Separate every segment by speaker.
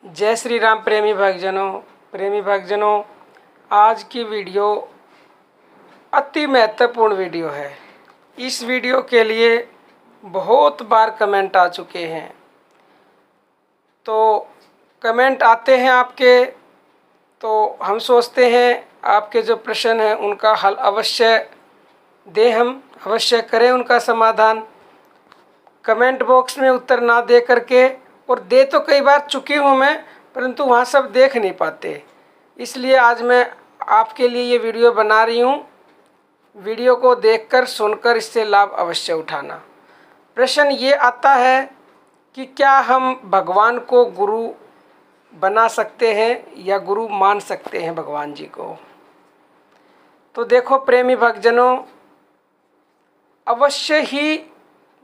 Speaker 1: जय श्री राम प्रेमी भक्तजनों, आज की वीडियो अति महत्वपूर्ण वीडियो है। इस वीडियो के लिए बहुत बार कमेंट आ चुके हैं, तो कमेंट आते हैं आपके, तो हम सोचते हैं आपके जो प्रश्न हैं उनका हल अवश्य दें, हम अवश्य करें उनका समाधान। कमेंट बॉक्स में उत्तर ना दे करके, और दे तो कई बार चुकी हूँ मैं, परंतु वहाँ सब देख नहीं पाते, इसलिए आज मैं आपके लिए ये वीडियो बना रही हूँ। वीडियो को देखकर सुनकर इससे लाभ अवश्य उठाना। प्रश्न ये आता है कि क्या हम भगवान को गुरु बना सकते हैं या गुरु मान सकते हैं भगवान जी को। तो देखो प्रेमी भक्तजनों, अवश्य ही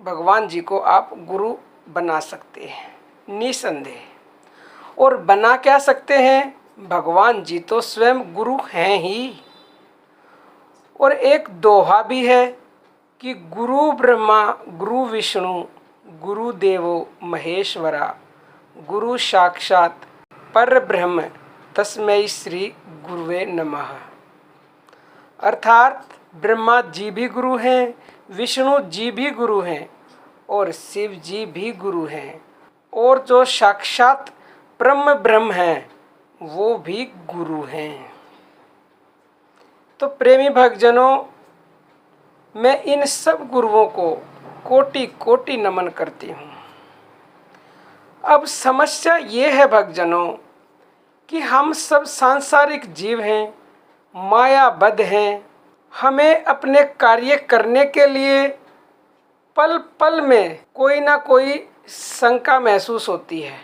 Speaker 1: भगवान जी को आप गुरु बना सकते हैं निसंदेह। और बना क्या सकते हैं, भगवान जी तो स्वयं गुरु हैं ही। और एक दोहा भी है कि गुरु ब्रह्मा गुरु विष्णु गुरु देवो महेश्वरा गुरु साक्षात परब्रह्म तस्मै श्री गुरुवे नमः। अर्थात ब्रह्मा जी भी गुरु हैं, विष्णु जी भी गुरु हैं और शिव जी भी गुरु हैं, और जो साक्षात परम ब्रह्म हैं वो भी गुरु हैं। तो प्रेमी भक्तजनों, मैं इन सब गुरुओं को कोटि कोटि नमन करती हूँ। अब समस्या ये है भक्तजनों कि हम सब सांसारिक जीव हैं, मायाबद्ध हैं। हमें अपने कार्य करने के लिए पल पल में कोई ना कोई शंका महसूस होती है,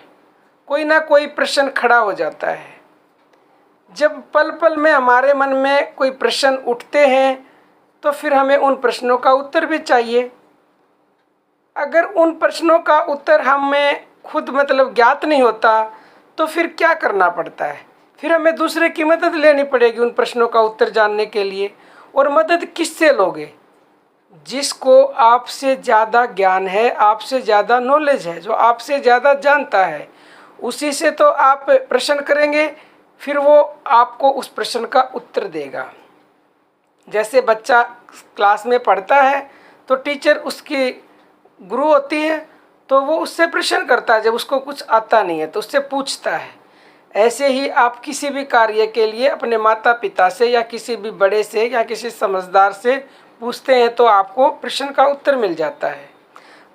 Speaker 1: कोई ना कोई प्रश्न खड़ा हो जाता है। जब पल पल में हमारे मन में कोई प्रश्न उठते हैं तो फिर हमें उन प्रश्नों का उत्तर भी चाहिए। अगर उन प्रश्नों का उत्तर हमें खुद ज्ञात नहीं होता तो फिर क्या करना पड़ता है, फिर हमें दूसरे की मदद लेनी पड़ेगी उन प्रश्नों का उत्तर जानने के लिए। और मदद किससे लोगे, जिसको आपसे ज़्यादा ज्ञान है, आपसे ज़्यादा नॉलेज है, जो आपसे ज़्यादा जानता है, उसी से तो आप प्रश्न करेंगे, फिर वो आपको उस प्रश्न का उत्तर देगा। जैसे बच्चा क्लास में पढ़ता है तो टीचर उसकी गुरु होती है, तो वो उससे प्रश्न करता है, जब उसको कुछ आता नहीं है तो उससे पूछता है। ऐसे ही आप किसी भी कार्य के लिए अपने माता पिता से या किसी भी बड़े से या किसी समझदार से पूछते हैं तो आपको प्रश्न का उत्तर मिल जाता है।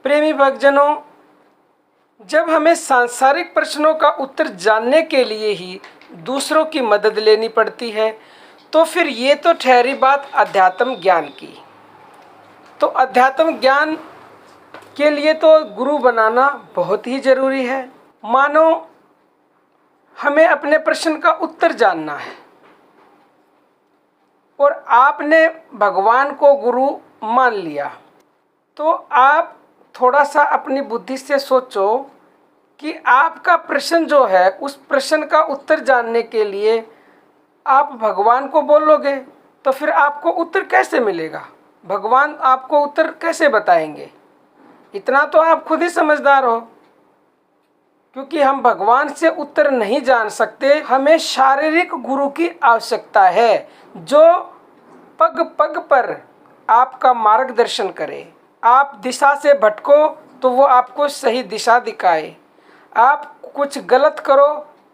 Speaker 1: प्रेमी भक्तजनों, जब हमें सांसारिक प्रश्नों का उत्तर जानने के लिए ही दूसरों की मदद लेनी पड़ती है, तो फिर ये तो ठहरी बात अध्यात्म ज्ञान की। तो अध्यात्म ज्ञान के लिए तो गुरु बनाना बहुत ही ज़रूरी है। मानो हमें अपने प्रश्न का उत्तर जानना है और आपने भगवान को गुरु मान लिया, तो आप थोड़ा सा अपनी बुद्धि से सोचो कि आपका प्रश्न जो है, उस प्रश्न का उत्तर जानने के लिए आप भगवान को बोलोगे तो फिर आपको उत्तर कैसे मिलेगा, भगवान आपको उत्तर कैसे बताएंगे। इतना तो आप खुद ही समझदार हो, क्योंकि हम भगवान से उत्तर नहीं जान सकते। हमें शारीरिक गुरु की आवश्यकता है, जो पग पग पर आपका मार्गदर्शन करे। आप दिशा से भटको तो वो आपको सही दिशा दिखाए, आप कुछ गलत करो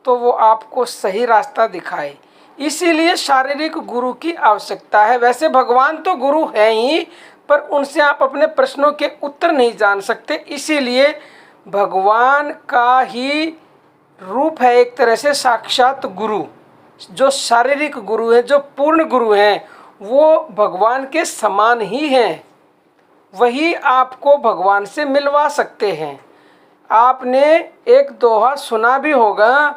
Speaker 1: तो वो आपको सही रास्ता दिखाए। इसीलिए शारीरिक गुरु की आवश्यकता है। वैसे भगवान तो गुरु हैं ही, पर उनसे आप अपने प्रश्नों के उत्तर नहीं जान सकते। इसीलिए भगवान का ही रूप है एक तरह से साक्षात गुरु। जो शारीरिक गुरु है, जो पूर्ण गुरु हैं, वो भगवान के समान ही हैं। वही आपको भगवान से मिलवा सकते हैं। आपने एक दोहा सुना भी होगा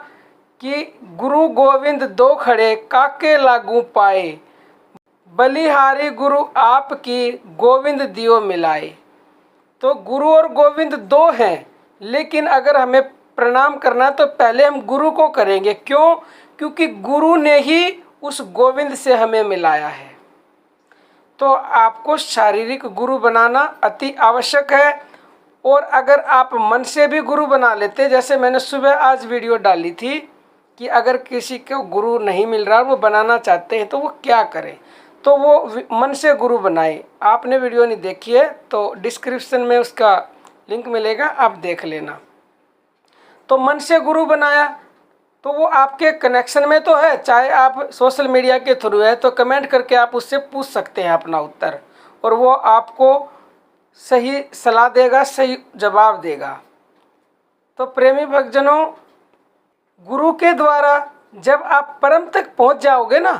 Speaker 1: कि गुरु गोविंद दो खड़े काके लागू पाए, बलिहारी गुरु आपकी गोविंद दियो मिलाए। तो गुरु और गोविंद दो हैं, लेकिन अगर हमें प्रणाम करना है तो पहले हम गुरु को करेंगे। क्यों? क्योंकि गुरु ने ही उस गोविंद से हमें मिलाया है। तो आपको शारीरिक गुरु बनाना अति आवश्यक है। और अगर आप मन से भी गुरु बना लेते, जैसे मैंने सुबह आज वीडियो डाली थी कि अगर किसी को गुरु नहीं मिल रहा, वो बनाना चाहते हैं तो वो क्या करें, तो वो मन से गुरु बनाए। आपने वीडियो नहीं देखी है तो डिस्क्रिप्शन में उसका लिंक मिलेगा, आप देख लेना। तो मन से गुरु बनाया तो वो आपके कनेक्शन में तो है, चाहे आप सोशल मीडिया के थ्रू है तो कमेंट करके आप उससे पूछ सकते हैं अपना उत्तर, और वो आपको सही सलाह देगा, सही जवाब देगा। तो प्रेमी भक्तजनों, गुरु के द्वारा जब आप परम तक पहुंच जाओगे ना,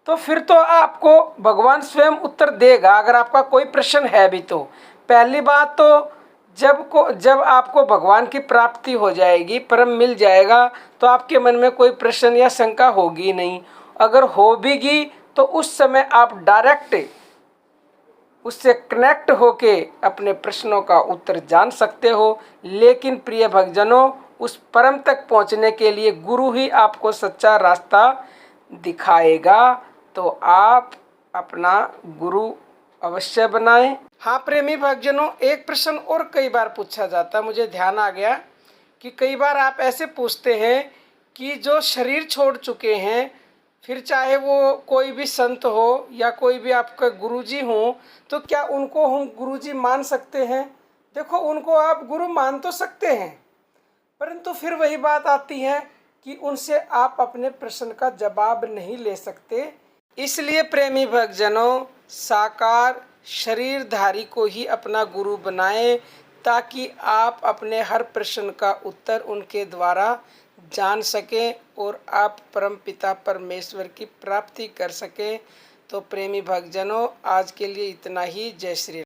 Speaker 1: तो फिर तो आपको भगवान स्वयं उत्तर देगा, अगर आपका कोई प्रश्न है भी तो। पहली बात तो जब आपको भगवान की प्राप्ति हो जाएगी, परम मिल जाएगा, तो आपके मन में कोई प्रश्न या शंका होगी नहीं। अगर हो भीगी तो उस समय आप डायरेक्ट उससे कनेक्ट होके अपने प्रश्नों का उत्तर जान सकते हो। लेकिन प्रिय भक्तजनों, उस परम तक पहुंचने के लिए गुरु ही आपको सच्चा रास्ता दिखाएगा, तो आप अपना गुरु अवश्य बनाएं। हाँ प्रेमी भक्तजनों, एक प्रश्न और कई बार पूछा जाता है, मुझे ध्यान आ गया कि कई बार आप ऐसे पूछते हैं कि जो शरीर छोड़ चुके हैं, फिर चाहे वो कोई भी संत हो या कोई भी आपका गुरुजी हो, तो क्या उनको हम गुरुजी मान सकते हैं? देखो, उनको आप गुरु मान तो सकते हैं, परंतु फिर वही बात आती है कि उनसे आप अपने प्रश्न का जवाब नहीं ले सकते। इसलिए प्रेमी भक्तजनों, साकार शरीरधारी को ही अपना गुरु बनाएं, ताकि आप अपने हर प्रश्न का उत्तर उनके द्वारा जान सकें और आप परमपिता परमेश्वर की प्राप्ति कर सकें। तो प्रेमी भक्तजनों, आज के लिए इतना ही। जय श्री राम।